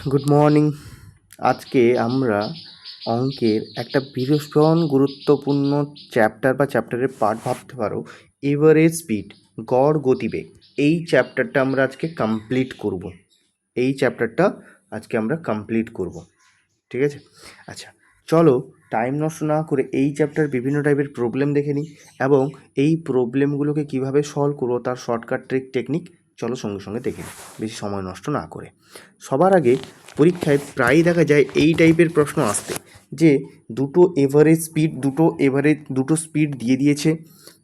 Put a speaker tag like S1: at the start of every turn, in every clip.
S1: Good morning. আজকে আমরা অঙ্কের একটা ভীষণ গুরুত্বপূর্ণ চ্যাপ্টারের পার্ট ভাবতে পারো, এভারেজ স্পিড, গড় গতিবেগ। এই চ্যাপ্টারটা আমরা আজকে কমপ্লিট করব। ঠিক আছে? আচ্ছা, চলো টাইম নষ্ট না করে এই চ্যাপ্টার বিভিন্ন টাইপের প্রবলেম দেখে নিই এবং এই প্রবলেমগুলোকে কিভাবে সলভ করবো তার শর্টকাট টেকনিক চলো সঙ্গে সঙ্গে দেখে নিই, বেশি সময় নষ্ট না করে। সবার আগে পরীক্ষায় প্রায়ই দেখা যায় এই টাইপের প্রশ্ন আসতে, যে দুটো স্পিড দিয়ে দিয়েছে,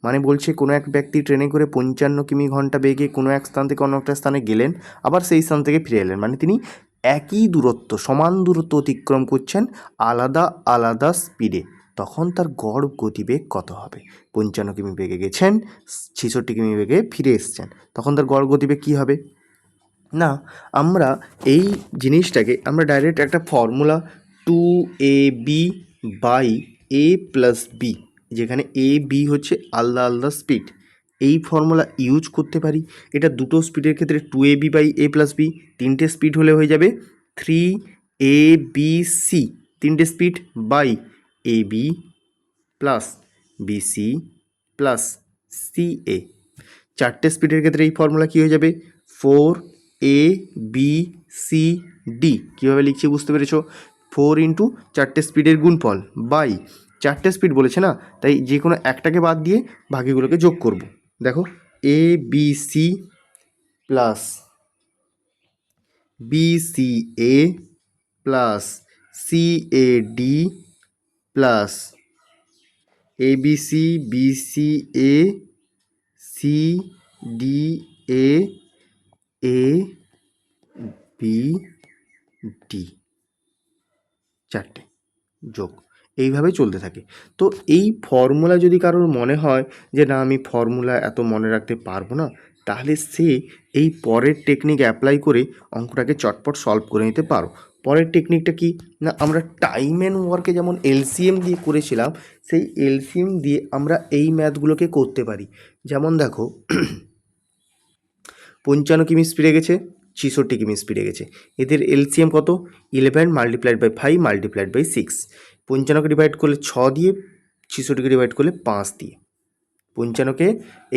S1: মানে বলছে কোনো এক ব্যক্তি ট্রেনে করে 55 কিমি ঘন্টা বেগে কোনো এক স্থান থেকে অন্য একটা স্থানে গেলেন, আবার সেই স্থান থেকে ফিরে এলেন, মানে তিনি একই দূরত্ব, সমান দূরত্ব অতিক্রম করছেন আলাদা আলাদা স্পিডে। তখন তার গড় গতিবেগ কত হবে? 55 কিমি বেগে গেছেন, 66 কিমি বেগে ফিরে এসছেন, তখন তার গড় গতিবেগ কী হবে? না, আমরা এই জিনিসটাকে আমরা ডাইরেক্ট একটা formula 2ab by a plus B, যেখানে এ বি হচ্ছে আলাদা আলাদা স্পিড, এই ফর্মুলা ইউজ করতে পারি। এটা দুটো স্পিডের ক্ষেত্রে 2ab by a plus B, তিনটে স্পিড হলে হয়ে যাবে 3abc, তিনটে speed by ab plus bc plus ca, চারটে স্পিডের ক্ষেত্রে এই ফর্মুলা কী হয়ে যাবে? 4abcd। কীভাবে লিখছি বুঝতে পেরেছো? 4 ইন্টু চারটে স্পিডের গুণফল বাই চারটে স্পিড বলেছে না, তাই যে কোনো একটাকে বাদ দিয়ে বাকিগুলোকে যোগ করব। দেখো, abc plus bca plus cad plus abc bca cda abd, চারটে যোগ, এইভাবে চলতে থাকে। তো এই ফর্মুলা যদি কারোর মনে হয় যে না আমি ফর্মুলা এত মনে রাখতে পারবো না, তাহলে সে এই পরের টেকনিক অ্যাপ্লাই করে অঙ্কটাকে চটপট সলভ করে নিতে পারো। পরের টেকনিকটা কি না, আমরা টাইম অ্যান্ড ওয়ার্কে যেমন এলসিএম দিয়ে করেছিলাম, সেই এলসিএম দিয়ে আমরা এই ম্যাথগুলোকে করতে পারি। যেমন দেখো, 55 কিমি স্পিডে গেছে, 66 কিমি স্পিডে গেছে, এদের এলসিএম কত? 11 মাল্টিপ্লাইড বাই 5 মাল্টিপ্লাইড বাই 6। 55কে ডিভাইড করলে 6 দিয়ে, 66কে ডিভাইড করলে 5 দিয়ে। 55কে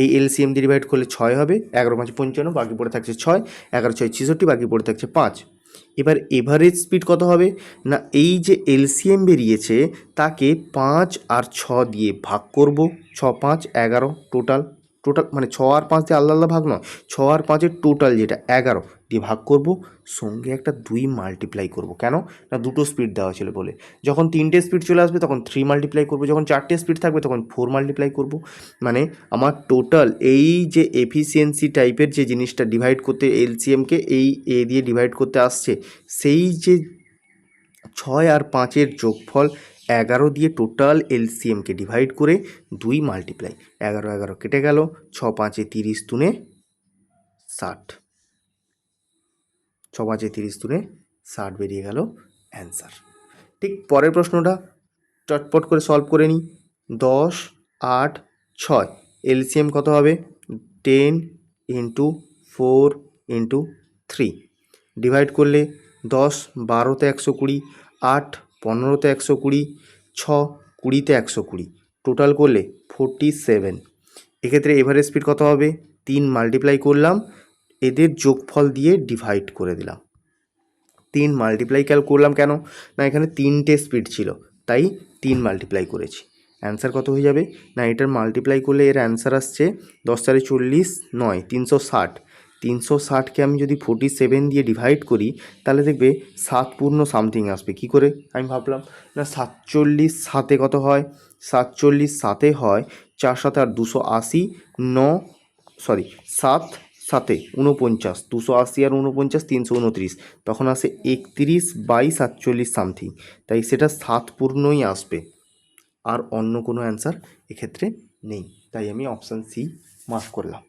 S1: এই এলসিএম দিয়ে ডিভাইড করলে 6 হবে, 11 5 55, বাকি পড়ে থাকছে 6, 11 6 66, বাকি পড়ে থাকছে 5। এবার এভারেজ স্পিড কত হবে? না, এই যে এলসিএম বেরিয়েছে তাকে 5 আর 6 দিয়ে ভাগ করব, 6 5 11, টোটাল মানে 6 আর 5 দিয়ে আলাদা আলাদা ভাগ নয়, 6 আর 5-এর টোটাল যেটা 11 দিয়ে ভাগ করব, সঙ্গে একটা 2 মাল্টিপ্লাই করব। কেন না, দুটো স্পিড দেওয়া ছিল বলে। যখন তিনটে স্পিড চলে আসবে তখন 3 মাল্টিপ্লাই করব, যখন চারটে স্পিড থাকবে তখন 4 মাল্টিপ্লাই করব। মানে আমার টোটাল এই যে এফিসিয়েন্সি টাইপের যে জিনিসটা ডিভাইড করতে এলসিএমকে এই এ দিয়ে ডিভাইড করতে আসছে, সেই যে 6 আর 5-এর যোগফল 11 দিয়ে টোটাল এলসিএমকে ডিভাইড করে 2 মাল্টিপ্লাই, 11 11 কেটে গেল, 6 5 30 দুনে 60, 6 5 30 দুনে 60 বেরিয়ে গেল অ্যান্সার। ঠিক পরের প্রশ্নটা চটপট করে সলভ করে নিই। 10 8 6, এলসিএম কত হবে? 10 ইন্টু 4 ইন্টু 3, ডিভাইড করলে 10 12তে 120, 8 15তে 120, 6 20তে 120, টোটাল করলে 47। এক্ষেত্রে এভারেজ স্পিড কত হবে? 3 মাল্টিপ্লাই করলাম, এদের যোগফল দিয়ে ডিভাইড করে দিলাম। 3 মাল্টিপ্লাই করলাম কেন না, এখানে তিনটে স্পিড ছিল তাই 3 মাল্টিপ্লাই করেছি। অ্যান্সার কত হয়ে যাবে না, এটার মাল্টিপ্লাই করলে এর অ্যান্সার আসছে 10 4 40 9 360। 360কে আমি যদি 47 দিয়ে ডিভাইড করি তাহলে দেখবে 7 পূর্ণ সামথিং আসবে। কি করে আমি ভাবলাম না, 47 সাথে কত হয়? 47 সাথে হয় 4 7 আর 280, 7 7 49, 280 আর 49 329, তখন আসে 31/47 সামথিং, তাই সেটা 7 পূর্ণই আসবে, আর অন্য কোনো অ্যান্সার এক্ষেত্রে নেই, তাই আমি অপশান সি মার্ক করলাম।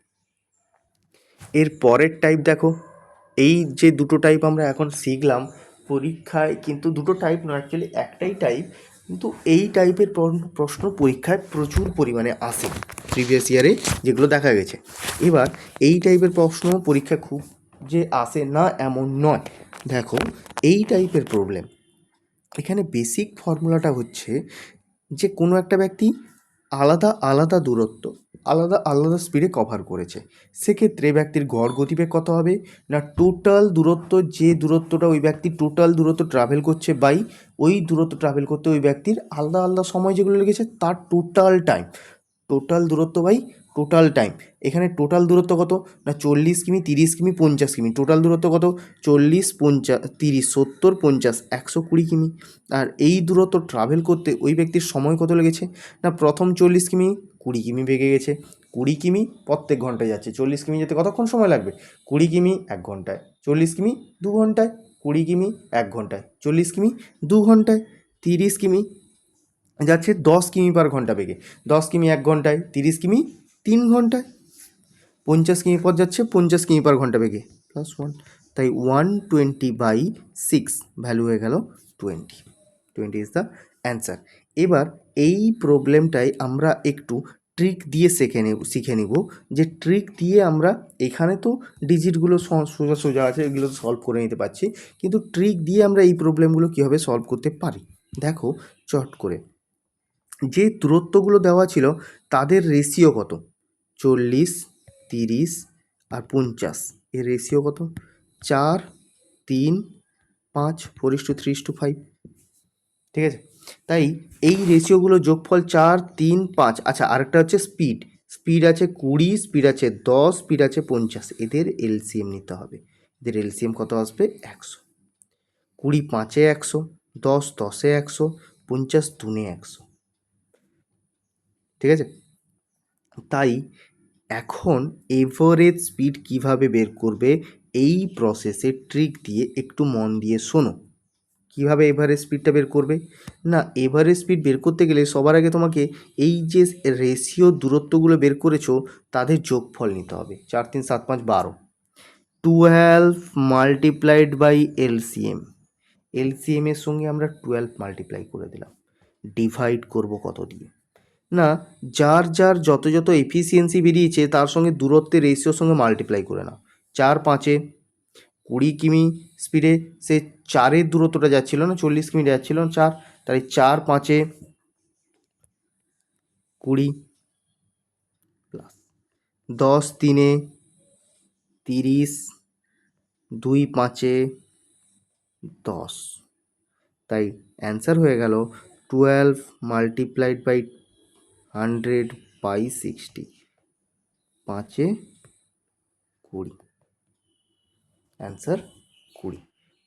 S1: এর পরের টাইপ দেখো, এই যে দুটো টাইপ আমরা এখন শিখলাম পরীক্ষায়, কিন্তু দুটো টাইপ নয়, অ্যাকচুয়ালি একটাই টাইপ, কিন্তু এই টাইপের প্রশ্ন পরীক্ষায় প্রচুর পরিমাণে আসে প্রিভিয়াস ইয়ারে যেগুলো দেখা গেছে। এবার এই টাইপের প্রশ্ন পরীক্ষায় খুব যে আসে না এমন নয়। দেখো এই টাইপের প্রবলেম, এখানে বেসিক ফর্মুলাটা হচ্ছে যে কোনো একটা ব্যক্তি আলাদা আলাদা দূরত্ব আলাদা আলাদা স্পিডে কভার করেছে, সেক্ষেত্রে ব্যক্তির গড় গতিবেগ কত হবে না টোটাল দূরত্ব, যে দূরত্বটা ওই ব্যক্তি টোটাল দূরত্ব ট্রাভেল করছে বাই ওই দূরত্ব ট্রাভেল করতে ওই ব্যক্তির আলাদা আলাদা সময় যেগুলো লেগেছে তার টোটাল টাইম, টোটাল দূরত্ব বাই টোটাল টাইম। এখানে টোটাল দূরত্ব কত না 40 কিমি, 30 কিমি, 50 কিমি। টোটাল দূরত্ব কত 40, 50, 30, 70, 50, 120 কিমি। আর এই দূরত্ব ট্রাভেল করতে ওই ব্যক্তির সময় কত লেগেছে না প্রথম 40 কিমি 20 কিমি বেগে গেছে, 20 কিমি প্রত্যেক ঘন্টায় যাচ্ছে, 40 কিমি যেতে কতক্ষণ সময় লাগবে 20 কিমি 1 ঘন্টায়, 40 কিমি 2 ঘন্টায়, 20 কিমি 1 ঘন্টায়, 40 কিমি 2 ঘন্টায়, 30 কিমি যাচ্ছে 10 কিমি/ঘন্টা বেগে, 10 কিমি 1 ঘন্টায়, 30 কিমি 3 ঘন্টায়, 50 কিমি পর যাচ্ছে 50 কিমি/ঘন্টা বেগে +1, তাই 120/6 ভ্যালু হয়ে গেল 20, 20 ইজ দ্য অ্যান্সার। এবার এই প্রবলেমটাই আমরা একটু ট্রিক দিয়ে শিখে নেব যে ট্রিক দিয়ে আমরা এখানে তো ডিজিটগুলো সোজা সোজা আছে, এগুলো সলভ করে নিতে পারছি, কিন্তু ট্রিক দিয়ে আমরা এই প্রবলেমগুলো কীভাবে সলভ করতে পারি। দেখো চট করে যে দূরত্বগুলো দেওয়া ছিল তাদের রেশিও কত 40, 30 আর 50, এর রেশিও কত 4, 3, 5, 4:3:5, ঠিক আছে। তাই এই রেশিওগুলো যোগফল 4, 3, 5। আচ্ছা আরেকটা হচ্ছে স্পিড, স্পিড আছে 20, স্পিড আছে 10, স্পিড আছে 50, এদের এলসিএম নিতে হবে। এদের এলসিএম কত আসবে 100, 20 5-এ 100, 10 10-এ 100, 50 2-এ 100, ঠিক আছে। তাই এখন এভারেজ স্পিড কিভাবে বের করবে এই প্রসেসে ট্রিক দিয়ে একটু মন দিয়ে শোনো। কিভাবে এভারেজ স্পিডটা বের করবে না এভারেজ স্পিড বের করতে গেলে সবার আগে তোমাকে এই যে রেশিও দূরত্বগুলো বের করেছো তাদের যোগফল নিতে হবে। 4 3 7 5 12, 12 মাল্টিপ্লাইড বাই এলসিএম, এলসিএমের সঙ্গে আমরা 12 মাল্টিপ্লাই করে দিলাম, ডিভাইড করব কত দিয়ে না যার যার যত যত এফিসিয়েন্সি বেরিয়েছে তার সঙ্গে দূরত্বের রেশিওর সঙ্গে মাল্টিপ্লাই করে নাও। 4 5-এ 20 কিমি স্পিডে সে 4-এর দূরত্বটা যাচ্ছিল না 40 কিমি যাচ্ছিল না 4, তাই 4 5-এ 20 প্লাস 10 3-এ 30, 2 5-এ 10, তাই অ্যান্সার হয়ে গেল 12 মাল্টিপ্লাইড বাই 100/60, 5-এ 20, অ্যান্সার 20।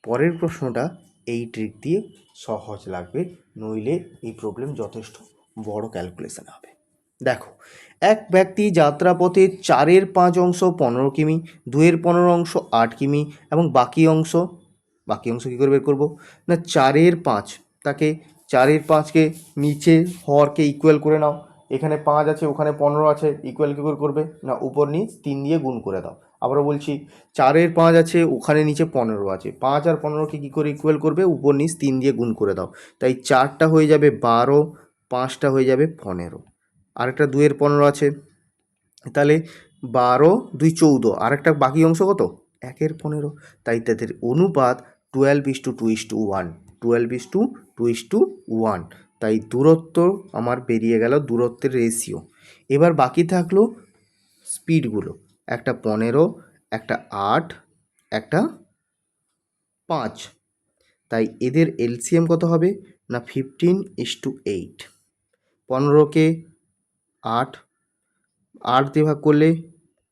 S1: পরের প্রশ্নটা এই ট্রিক দিয়ে সহজ লাগবে, নইলে এই প্রবলেম যথেষ্ট বড় ক্যালকুলেশন হবে। দেখো এক ব্যক্তি যাত্রাপথে 4/5 15 কিমি, 2/15 8 কিমি এবং বাকি অংশ কী করে বের করবো না 4/5, তাকে 4/5কে নিচে হরকে ইকুয়াল করে নাও, এখানে 5 আছে ওখানে 15 আছে, ইকুয়াল কী করে করবে না উপর নিচ 3 দিয়ে গুণ করে দাও। আবারও বলছি 4/5 আছে ওখানে নিচে 15 আছে, 5 আর 15কে কী করে ইকুয়াল করবে উপর নিচ 3 দিয়ে গুণ করে দাও, তাই 4টা হয়ে যাবে 12, 5টা হয়ে যাবে 15, আরেকটা 2/15 আছে, তাহলে 12 2 14, আরেকটা বাকি অংশ কত 1/15, তাই তাদের অনুপাত 12:2:1, 12:2:1, তাই দূরত্ব আমার বেরিয়ে গেল দূরত্বের রেশিও। এবার বাকি থাকলো স্পিডগুলো, একটা 15, একটা 8, একটা 5, তাই এদের এলসিএম কত হবে না 15:8, 15কে 8, 8 দিয়ে ভাগ করলে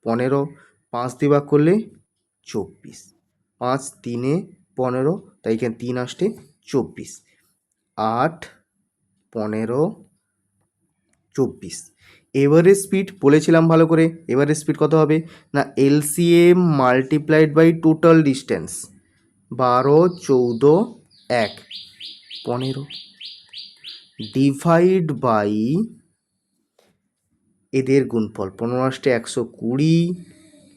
S1: 15, 5 দিয়ে ভাগ করলে 24, 5 3-এ 15, তাই এখানে 3 আসতে 24, 8 15 24। এভারেজ স্পিড বলেছিলাম ভালো করে, এভারেজ স্পিড কত হবে না LCM multiplied by total distance, 12 14 1 15 divide by এদের গুণফল, 15 আসতে 120,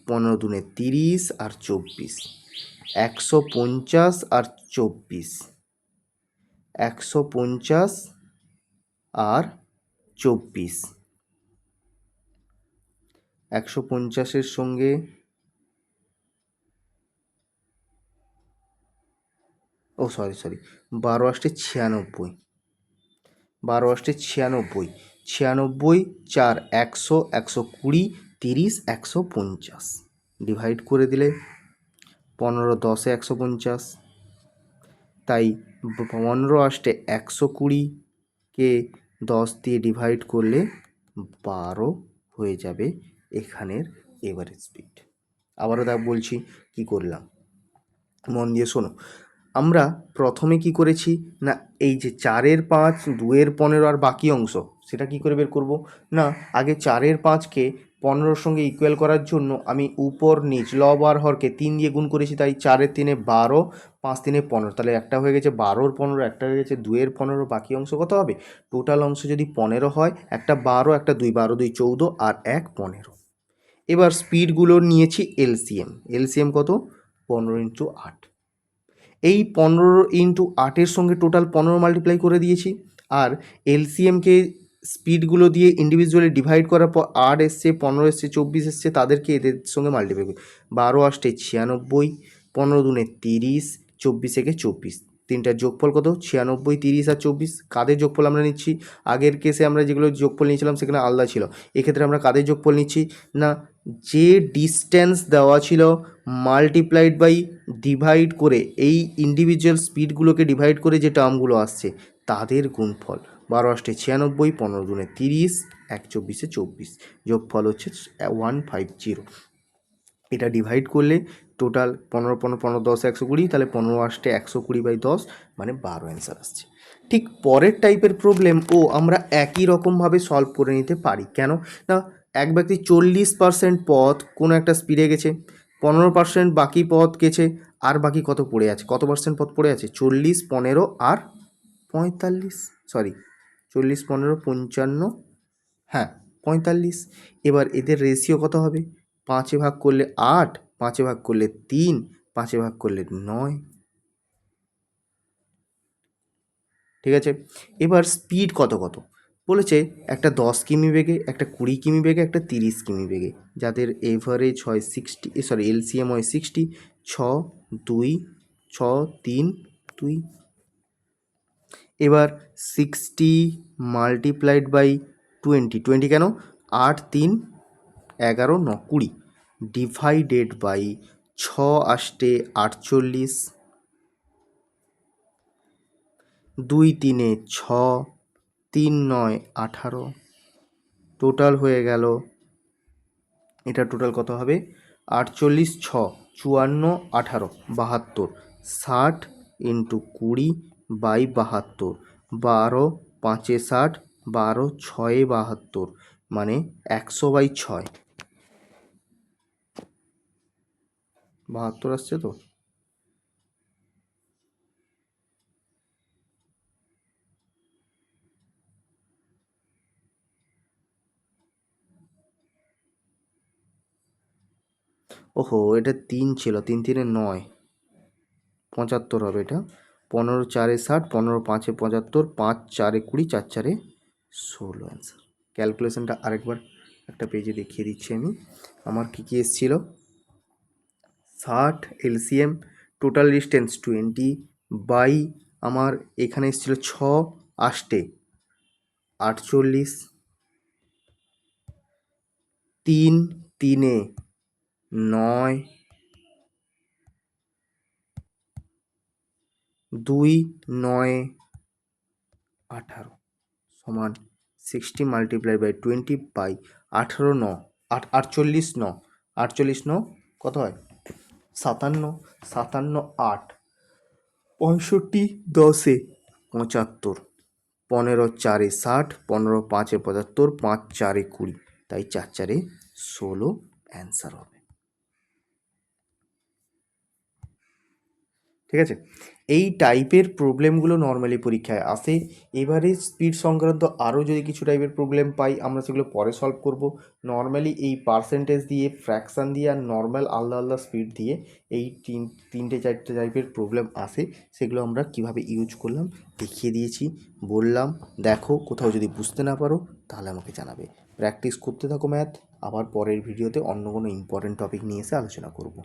S1: 15 দুনে 30 আর 24, 150 আর 24, 150 আর 24, 150-এর সঙ্গে ও সরি 12 8 96, 12 8 96, 96 4 100, 120, 30, 150 ডিভাইড করে দিলে 15 10 150, তাই 15 8 120কে 10 দিয়ে ডিভাইড করলে 12 হয়ে যাবে এখানের এভারেজ স্পিড। আবারও বলছি কি করলাম, মন দিয়ে শোনো। আমরা প্রথমে কি করেছি না, এই যে 4 5, 2 15 আর বাকি অংশ সেটা কি করে বের করব না, আগে 4 5কে 15 সঙ্গে ইকুয়াল করার জন্য আমি উপর নিচ লব আর হরকে 3 দিয়ে গুণ করেছি, তাই 4 3 12, 5 3 15, তাহলে একটা হয়ে গেছে 12 15, একটা হয়ে গেছে 2 15, বাকি অংশ কত হবে? টোটাল অংশ যদি 15 হয়, একটা 12, একটা 2, 12 2 14 আর 1 15। এবার স্পিডগুলো নিয়েছি এলসিএম কত? 15 × 8। এই 15 × 8-এর সঙ্গে টোটাল 15 মাল্টিপ্লাই করে দিয়েছি, আর এলসিএমকে স্পিডগুলো দিয়ে ইন্ডিভিজুয়ালি ডিভাইড করার পর 8 এসছে, 15 এসছে, 24 এসছে, তাদেরকে এদের সঙ্গে মাল্টিপ্লাই করি। 12 8 96, 15 2 30, 24 একে 24, তিনটার যোগফল কত? 96, 30 আর 24। কাদের যোগফল আমরা নিচ্ছি? আগের কেসে আমরা যেগুলো যোগফল নিয়েছিলাম সেখানে আলাদা ছিল, এক্ষেত্রে আমরা কাদের যোগফল নিচ্ছি না, যে ডিস্টেন্স দেওয়া ছিল মাল্টিপ্লাইড বাই ডিভাইড করে এই ইন্ডিভিজুয়াল স্পিডগুলোকে ডিভাইড করে যে টার্মগুলো আসছে তাদের গুণফল। 12 8 96, 15 2 30, 1 24 24, যোগফল হচ্ছে 150। এটা ডিভাইড করলে টোটাল 15 15 15 10 120, তাহলে 15 8 120/10 মানে 12 অ্যান্সার আসছে। ঠিক পরের টাইপের প্রবলেমও আমরা একই রকমভাবে সলভ করে নিতে পারি। কেন না, এক ব্যক্তি 40% পথ কোনো একটা স্পিডে গেছে, 15% বাকি পথ গেছে, আর বাকি কত পড়ে আছে? কত পার্সেন্ট পথ পড়ে আছে? 40 15 আর 45, 40 15 55, হ্যাঁ 45। এবার এদের রেশিও কত হবে? 5-এ ভাগ করলে 8, 5-এ ভাগ করলে 3, 5-এ ভাগ করলে 9। ঠিক আছে, এবার স্পিড কত বলেছে, একটা 10 কিমি বেগে, একটা 20 কিমি বেগে, একটা 30 কিমি বেগে, যাদের এভারেজ হয় 60, এলসিএম হয় 60, 6 2 6 3 2। এবার 60 মাল্টিপ্লাইড বাই 20 কেন? 8 3 11 9 20 ডিভাইডেড বাই 6 8 48, 2 3 6, 3 9 18, টোটাল হয়ে গেল, এটা টোটাল কত হবে? 48 6 54 18 72, 60 × 20 বাই 72, 12 5 60, 12 6 72, মানে 100/6, 72 আসছে তো। ওহো, এটা 3 ছিল, 3 3 9, 75 হবে এটা। 15 4 60, 15 5 75, 5 4 20, 4 4 16 অ্যান্সার। ক্যালকুলেশনটা আরেকবার একটা পেজে দেখিয়ে দিচ্ছি আমি। আমার কী কী এসেছিলো? 60 এলসিএম, টোটাল ডিস্টেন্স 20 বাই আমার এখানে এসেছিলো 6 8 48, 3 3 9, 2 9 18 সমান 60 মাল্টিপ্লাই বাই 20 বাই 18 9 48 9, 48 9 কত হয়? 57, 57 8, 65 10 75, 15 4 60, 15 5 75, 5 4 20, তাই 4 4 16 অ্যান্সার হবে। ঠিক আছে, এই টাইপের প্রবলেমগুলো নর্মালি পরীক্ষায় আসে। এবারে স্পিড সংক্রান্ত আরও যদি কিছু টাইপের প্রবলেম পাই আমরা সেগুলো পরে সলভ করব। নর্মালি এই পার্সেন্টেজ দিয়ে, ফ্র্যাকশান দিয়ে আর নর্মাল আলাদা আলাদা স্পিড দিয়ে এই তিনটে চারটে টাইপের প্রবলেম আসে, সেগুলো আমরা কিভাবে ইউজ করলাম দেখিয়ে দিয়েছি, বললাম। দেখো, কোথাও যদি বুঝতে না পারো তাহলে আমাকে জানাবে। প্র্যাকটিস করতে থাকো ম্যাথ, আবার পরের ভিডিওতে অন্য কোনো ইম্পর্টেন্ট টপিক নিয়ে এসে আলোচনা করব।